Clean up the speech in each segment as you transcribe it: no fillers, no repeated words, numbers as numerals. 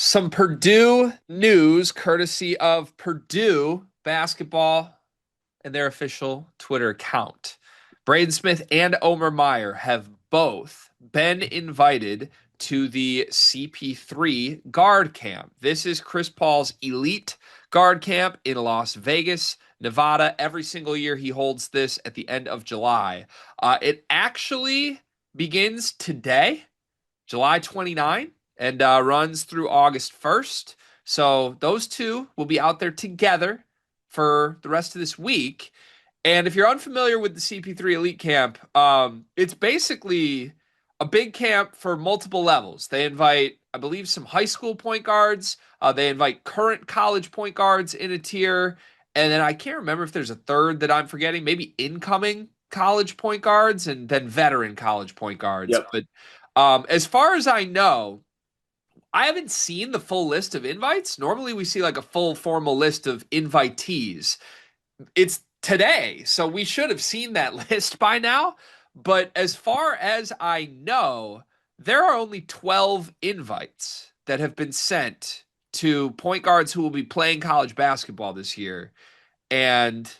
Some Purdue news courtesy of Purdue basketball and their official Twitter account. Braden Smith and Omer Meyer have both been invited to the CP3 guard camp. This is Chris Paul's elite guard camp in Las Vegas, Nevada. Every single year he holds this at the end of July. It actually begins today, July 29, and runs through August 1st. So those two will be out there together for the rest of this week. And if you're unfamiliar with the CP3 Elite Camp, it's basically a big camp for multiple levels. They invite, I believe, some high school point guards. They invite current college point guards in a tier. And then I can't remember if there's a third that I'm forgetting, maybe incoming college point guards and then veteran college point guards. Yep. But as far as I know, I haven't seen the full list of invites. Normally, we see like a full formal list of invitees. It's today, so we should have seen that list by now. But as far as I know, there are only 12 invites that have been sent to point guards who will be playing college basketball this year. And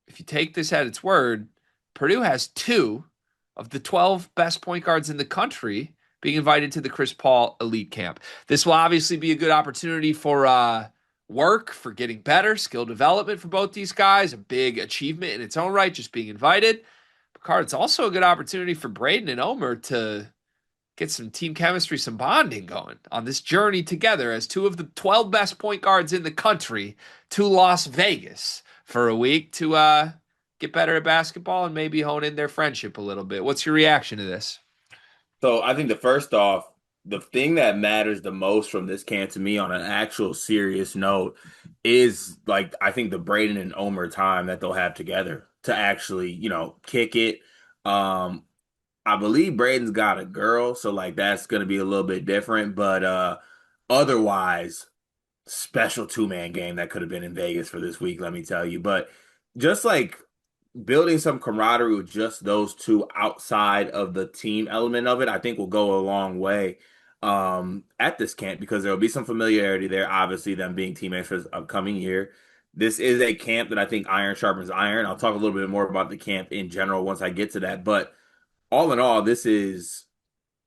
if you take this at its word, Purdue has two of the 12 best point guards in the country being invited to the Chris Paul Elite Camp. This will obviously be a good opportunity for work, for getting better, skill development for both these guys, a big achievement in its own right, just being invited. Picard, it's also a good opportunity for Braden and Omer to get some team chemistry, some bonding going on this journey together as two of the 12 best point guards in the country to Las Vegas for a week to get better at basketball and maybe hone in their friendship a little bit. What's your reaction to this? So I think the first off, the thing that matters the most from this camp to me on an actual serious note is like I think the Braden and Omer time that they'll have together to actually, kick it. Um, I believe Braden's got a girl, so like that's gonna be a little bit different, but otherwise, special two-man game that could have been in Vegas for this week, let me tell you. But just like building some camaraderie with just those two outside of the team element of it, I think will go a long way at this camp because there will be some familiarity there. Obviously, them being teammates for this upcoming year. This is a camp that I think iron sharpens iron. I'll talk a little bit more about the camp in general once I get to that. But all in all, this is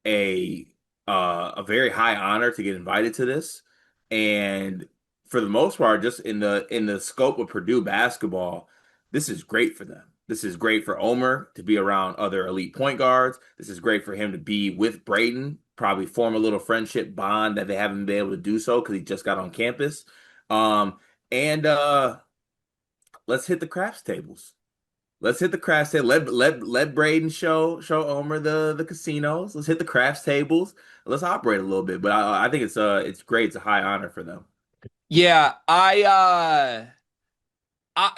a a very high honor to get invited to this, and for the most part, just in the scope of Purdue basketball, this is great for them. This is great for Omer to be around other elite point guards. This is great for him to be with Braden, probably form a little friendship bond that they haven't been able to do so because he just got on campus. And let's hit the craps tables. Let's hit the craps table. Let Braden show Omer the casinos. Let's hit the craps tables. Let's operate a little bit. But I think it's great. It's a high honor for them. Yeah,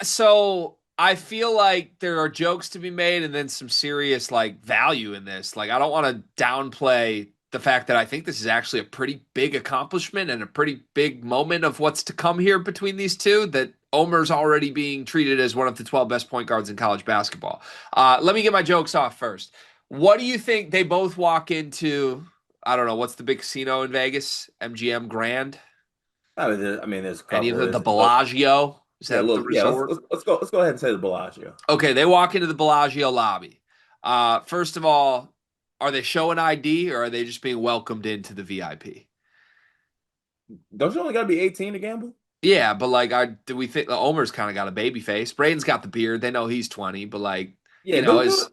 so I feel like there are jokes to be made and then some serious like value in this. Like I don't want to downplay the fact that I think this is actually a pretty big accomplishment and a pretty big moment of what's to come here between these two, that Omer's already being treated as one of the 12 best point guards in college basketball. Let me get my jokes off first. What do you think they both walk into? I don't know, what's the big casino in Vegas? MGM Grand? I mean, there's a Any of couple. the There's Bellagio? Is yeah, that the look, yeah. Let's, resort? let's let's go let's go ahead and say the Bellagio. Okay, they walk into the Bellagio lobby. First of all, are they showing ID or are they just being welcomed into the VIP? Don't you only got to be 18 to gamble? Yeah, but like, do we think Omer's kind of got a baby face? Braden's got the beard. They know he's 20, but like, Yeah, is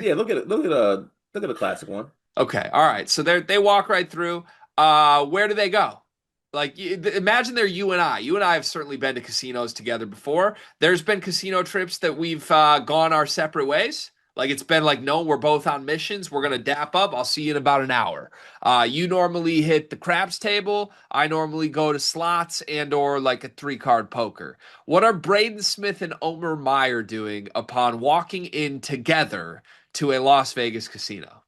yeah. Look at it. Look at the classic one. okay. All right, so they walk right through. Where do they go? Like, imagine they're you and I. You and I have certainly been to casinos together before. There's been casino trips that we've gone our separate ways. Like, it's been like, no, we're both on missions. We're gonna dap up. I'll see you in about an hour. You normally hit the craps table. I normally go to slots and or like a three-card poker. What are Braden Smith and Omer Meyer doing upon walking in together to a Las Vegas casino?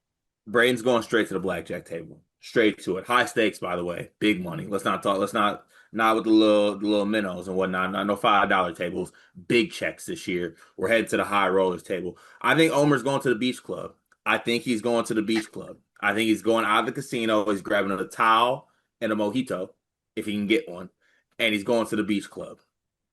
Brain's going straight to the blackjack table. Straight to it. High stakes, by the way. Big money. Let's not talk. Let's not with the little minnows and whatnot. Not no $5 tables. Big checks this year. We're headed to the high rollers table. I think Omer's going to the beach club. I think he's going to the beach club. I think he's going out of the casino. He's grabbing a towel and a mojito if he can get one, and he's going to the beach club.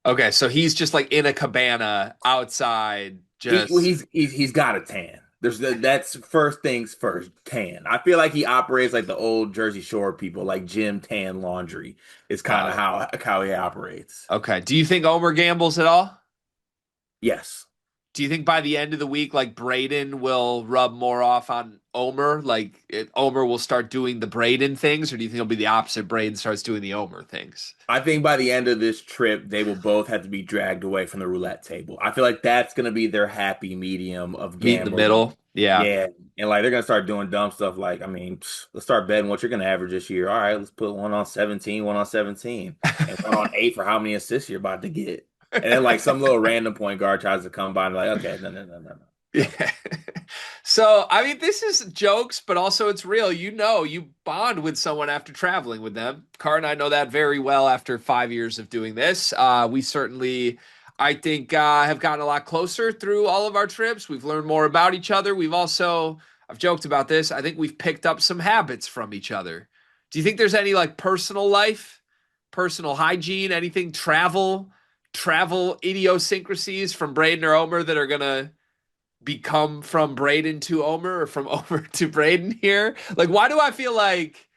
Okay, so he's just like in a cabana outside, Well, just he's got a tan. That's first things first, tan. I feel like he operates like the old Jersey Shore people, like Jim Tan Laundry is kind got of it. how he operates. Okay. Do you think Omer gambles at all? Yes. Do you think by the end of the week, like Braden will rub more off on Omer? Omer will start doing the Braden things, or do you think it'll be the opposite? Braden starts doing the Omer things. I think by the end of this trip, they will both have to be dragged away from the roulette table. I feel like that's going to be their happy medium of Meet in the gambling. middle. Yeah. Yeah. And like they're going to start doing dumb stuff like, I mean, let's start betting what you're going to average this year. All right, let's put one on 17, one on 17, and one on 8 for how many assists you're about to get. And then like some little random point guard tries to come by and like, okay, no, no, no, no, no. No. Yeah. So, I mean, this is jokes, but also it's real. You know, you bond with someone after traveling with them. Car and I know that very well after 5 years of doing this. We certainly, I think, have gotten a lot closer through all of our trips. We've learned more about each other. I've joked about this. I think we've picked up some habits from each other. Do you think there's any like personal life, personal hygiene, anything, travel idiosyncrasies from Braden or Omer that are gonna become from Braden to Omer or from Omer to Braden here? Like, why do I feel like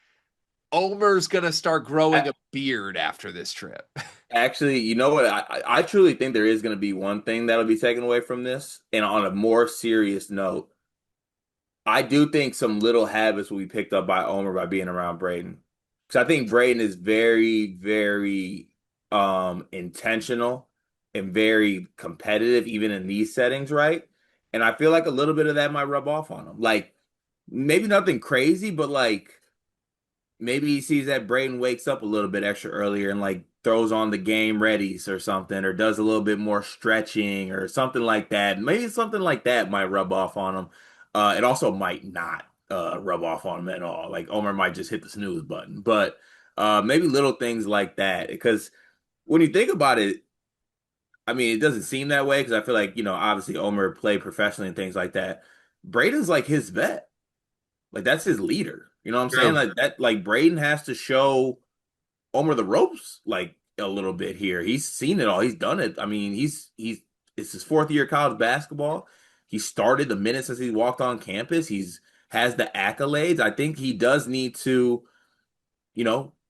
Omer's gonna start growing a beard after this trip? Actually, you know what? I truly think there is going to be one thing that'll be taken away from this. And on a more serious note, I do think some little habits will be picked up by Omer by being around Braden. Because I think Braden is very, very intentional and very competitive, even in these settings, right? And I feel like a little bit of that might rub off on him. Like maybe nothing crazy, but like maybe he sees that Braden wakes up a little bit extra earlier and like throws on the game readies or something, or does a little bit more stretching or something like that. Maybe something like that might rub off on him. It also might not rub off on him at all. Like Omer might just hit the snooze button, but maybe little things like that. Because when you think about it, I mean, it doesn't seem that way because I feel like, obviously Omer played professionally and things like that. Braden's like his vet. Like that's his leader. You know what I'm saying? True. Like that, like Braden has to show Omer the ropes like a little bit here. He's seen it all. He's done it. I mean, he's it's his fourth year of college basketball. He started the minute since he walked on campus. He's has the accolades. I think he does need to,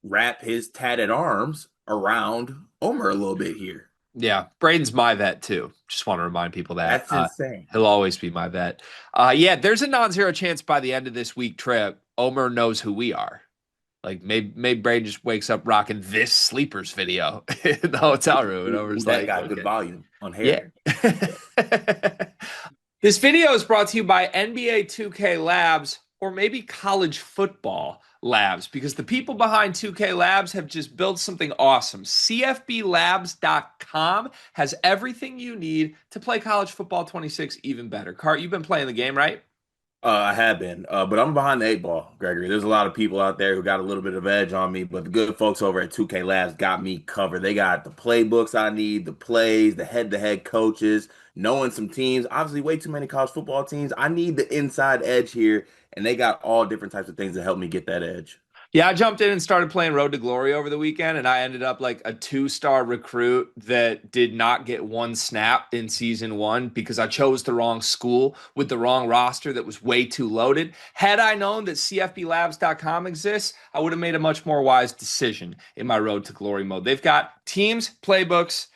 wrap his tatted arms around Omer a little bit here. Yeah, Braden's my vet too. Just want to remind people that That's insane. he'll always be my vet. Yeah, there's a non-zero chance by the end of this week trip, Omer knows who we are. Like maybe Braden just wakes up rocking this sleepers video in the hotel room, and Ooh, Omer's that like, got good okay, volume on yeah. hair. This video is brought to you by NBA 2K Labs or maybe college football labs because the people behind 2K Labs have just built something awesome. CFBLabs.com has everything you need to play college football 26 even better. Cart, you've been playing the game, right? I have been, but I'm behind the eight ball, Gregory. There's a lot of people out there who got a little bit of edge on me, but the good folks over at 2K Labs got me covered. They got the playbooks I need, the plays, the head-to-head coaches, knowing some teams. Obviously, way too many college football teams. I need the inside edge here, and they got all different types of things to help me get that edge. Yeah, I jumped in and started playing Road to Glory over the weekend, and I ended up like a two-star recruit that did not get one snap in season one because I chose the wrong school with the wrong roster that was way too loaded. Had I known that CFBLabs.com exists, I would have made a much more wise decision in my Road to Glory mode. They've got teams, playbooks,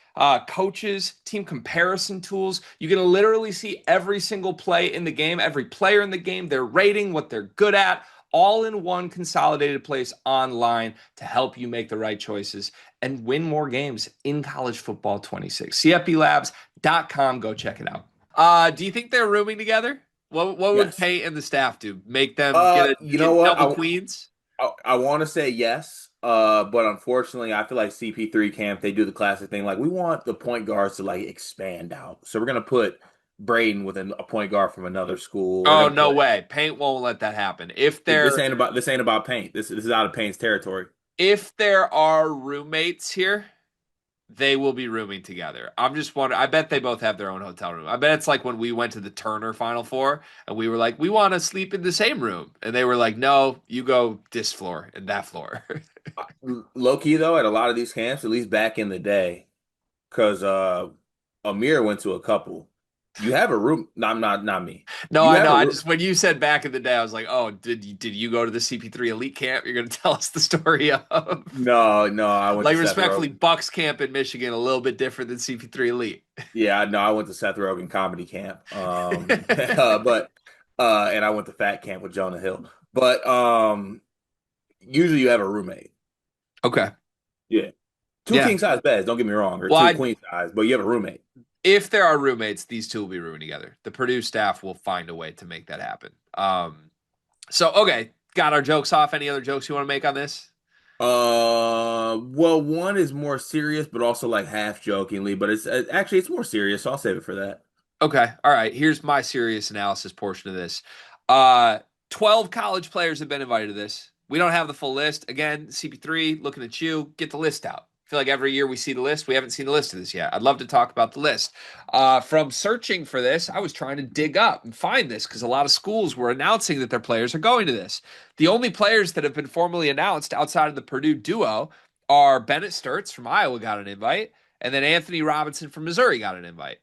coaches, team comparison tools. You can literally see every single play in the game, every player in the game, their rating, what they're good at, all in one consolidated place online to help you make the right choices and win more games in college football 26. CFBLabs.com. Go check it out. Do you think they're rooming together? What would Yes. Pate and the staff do? Make them get a You know get what? double queens? I want to say yes, but unfortunately, I feel like CP3 camp they do the classic thing. Like we want the point guards to like expand out, so we're gonna put Braden with a point guard from another school. We're Oh, gonna no put way. Paint won't let that happen. this ain't about paint. This is out of paint's territory. If there are roommates here, they will be rooming together. I'm just wondering. I bet they both have their own hotel room. I bet it's like when we went to the Turner Final Four and we were like, we want to sleep in the same room. And they were like, no, you go this floor and that floor. Low key though, at a lot of these camps, at least back in the day, because Omer went to a couple. You have a room. No, I'm not me. No, You I have know. a I room. just when you said back in the day, I was like, oh, did you go to the CP3 elite camp? You're gonna tell us the story of No, no, I went to like Seth respectfully, Rogen. Bucks camp in Michigan, a little bit different than CP3 elite. Yeah, no, I went to Seth Rogen comedy camp. But and I went to Fat Camp with Jonah Hill. But usually you have a roommate. Okay. Yeah, two Yeah. king size beds. Don't get me wrong, or Well, two queen size, but you have a roommate. if there are roommates, these two will be rooming together. The Purdue staff will find a way to make that happen. So okay, got our jokes off. Any other jokes you want to make on this? Well, one is more serious, but also like half jokingly, but it's actually it's more serious, so I'll save it for that. Okay. All right. Here's my serious analysis portion of this. Uh, 12 college players have been invited to this. We don't have the full list. Again, CP3, looking at you, get the list out. I feel like every year we see the list. We haven't seen the list of this yet. I'd love to talk about the list. From searching for this, I was trying to dig up and find this because a lot of schools were announcing that their players are going to this. The only players that have been formally announced outside of the Purdue duo are Bennett Sturts from Iowa got an invite, and then Anthony Robinson from Missouri got an invite.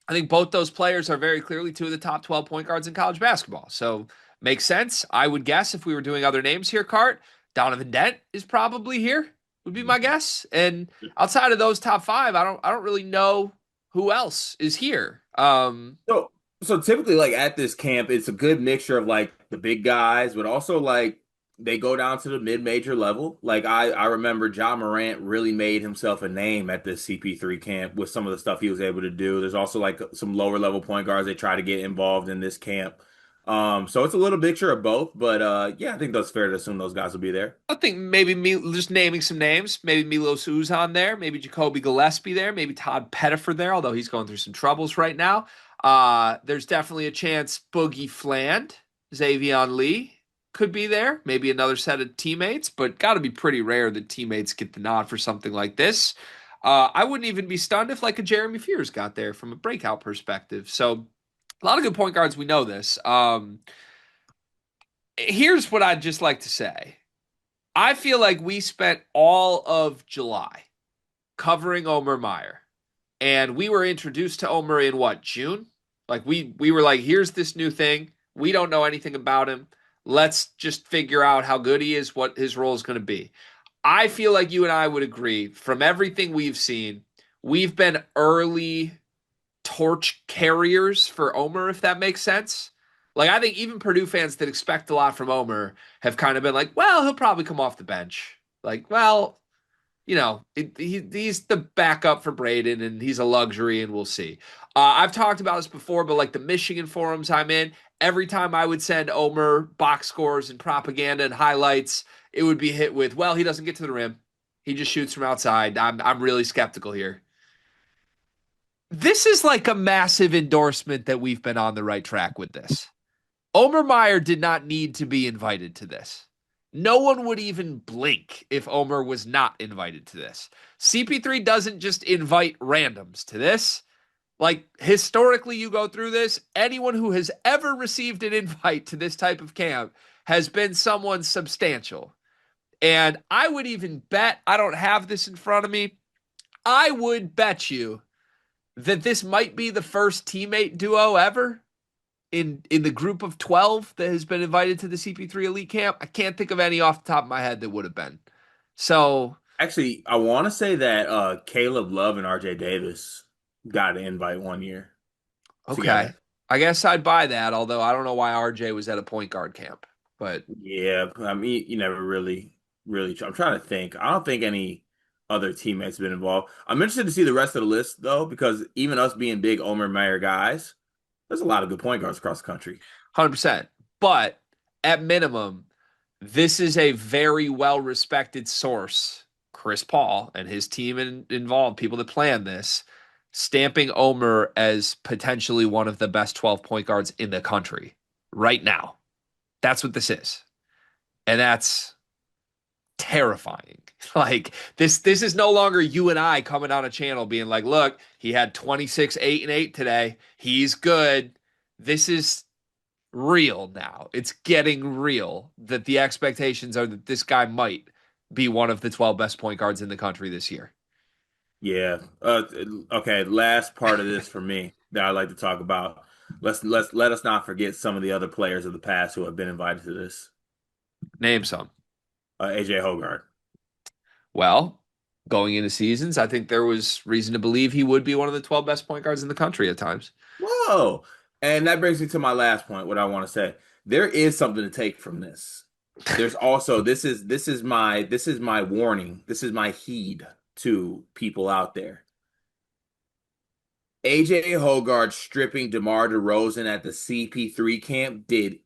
I think both those players are very clearly two of the top 12 point guards in college basketball. So makes sense. I would guess if we were doing other names here, Cart, Donovan Dent is probably here, would be my guess. And outside of those top five, I don't really know who else is here. So, so typically, like at this camp, it's a good mixture of like the big guys, but also like they go down to the mid-major level. Like I remember John Morant really made himself a name at this CP3 camp with some of the stuff he was able to do. There's also like some lower level point guards they try to get involved in this camp. So it's a little mixture of both, but yeah, I think that's fair to assume those guys will be there. I think maybe me just naming some names. Maybe Milos Uzan there. Maybe Jacoby Gillespie there. Maybe Todd Pettifer there, although he's going through some troubles right now. There's definitely a chance Boogie Fland, Xavion Lee could be there. Maybe another set of teammates, but got to be pretty rare that teammates get the nod for something like this. I wouldn't even be stunned if like a Jeremy Fears got there from a breakout perspective. So a lot of good point guards. We know this. Here's what I'd just like to say. I feel like we spent all of July covering Omer Meyer, and we were introduced to Omer in what, June? Like we were like, here's this new thing. We don't know anything about him. Let's just figure out how good he is, what his role is going to be. I feel like you and I would agree from everything we've seen, we've been early torch carriers for Omer, if that makes sense. Like, I think even Purdue fans that expect a lot from Omer have kind of been like, well, he'll probably come off the bench. Like, well, he's the backup for Braden and he's a luxury and we'll see. I've talked about this before, but like the Michigan forums I'm in, every time I would send Omer box scores and propaganda and highlights, it would be hit with, well, he doesn't get to the rim. He just shoots from outside. I'm really skeptical here. This is like a massive endorsement that we've been on the right track with this. Omer Meyer did not need to be invited to this. No one would even blink if Omer was not invited to this. CP3 doesn't just invite randoms to this. Like, historically, you go through this, anyone who has ever received an invite to this type of camp has been someone substantial. And I would even bet, I don't have this in front of me, I would bet you that this might be the first teammate duo ever in the group of 12 that has been invited to the CP3 Elite Camp. I can't think of any off the top of my head that would have been. So, Actually, I want to say that Caleb Love and RJ Davis got an invite one year okay. together. I guess I'd buy that, although I don't know why RJ was at a point guard camp. But Yeah, I mean, you never really. I'm trying to think. I don't think any other teammates have been involved. I'm interested to see the rest of the list though, because even us being big Omer Meyer guys, there's a lot of good point guards across the country. 100%. But at minimum, this is a very well respected source, Chris Paul and his team involved, people that plan this, stamping Omer as potentially one of the best 12 point guards in the country right now. That's what this is. And that's terrifying. Like this is no longer you and I coming on a channel being like, look, he had 26, 8, and 8 today. He's good. This is real now. It's getting real that the expectations are that this guy might be one of the 12 best point guards in the country this year. Yeah. Okay. Last part of this for me that I'd like to talk about. Let us not forget some of the other players of the past who have been invited to this. Name some. AJ Hogarth. Well, going into seasons, I think there was reason to believe he would be one of the 12 best point guards in the country at times. Whoa. And that brings me to my last point, what I want to say. There is something to take from this. There's also this is my warning. This is my heed to people out there. AJ Hogarth stripping DeMar DeRozan at the CP3 camp did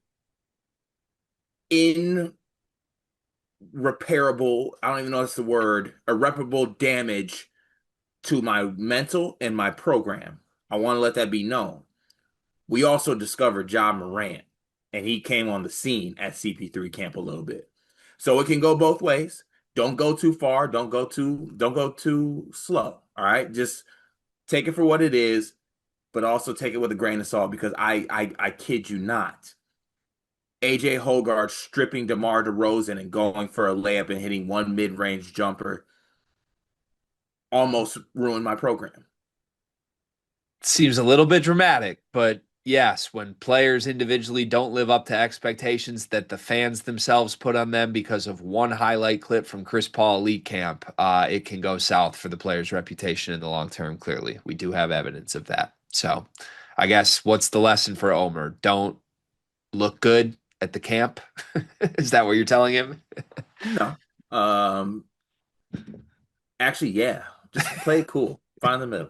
irreparable, I don't even know what's the word, irreparable damage to my mental and my program. I want to let that be known. We also discovered Ja Morant, and he came on the scene at CP3 camp a little bit. So it can go both ways. Don't go too far. Don't go too slow. All right. Just take it for what it is, but also take it with a grain of salt because I kid you not. AJ Hogarth stripping DeMar DeRozan and going for a layup and hitting one mid-range jumper almost ruined my program. Seems a little bit dramatic, but yes, when players individually don't live up to expectations that the fans themselves put on them because of one highlight clip from Chris Paul Elite Camp, it can go south for the player's reputation in the long term. Clearly, we do have evidence of that. So, I guess what's the lesson for Omer? Don't look good at the camp. Is that what you're telling him? No. Actually, yeah. Just play it cool. Find the middle.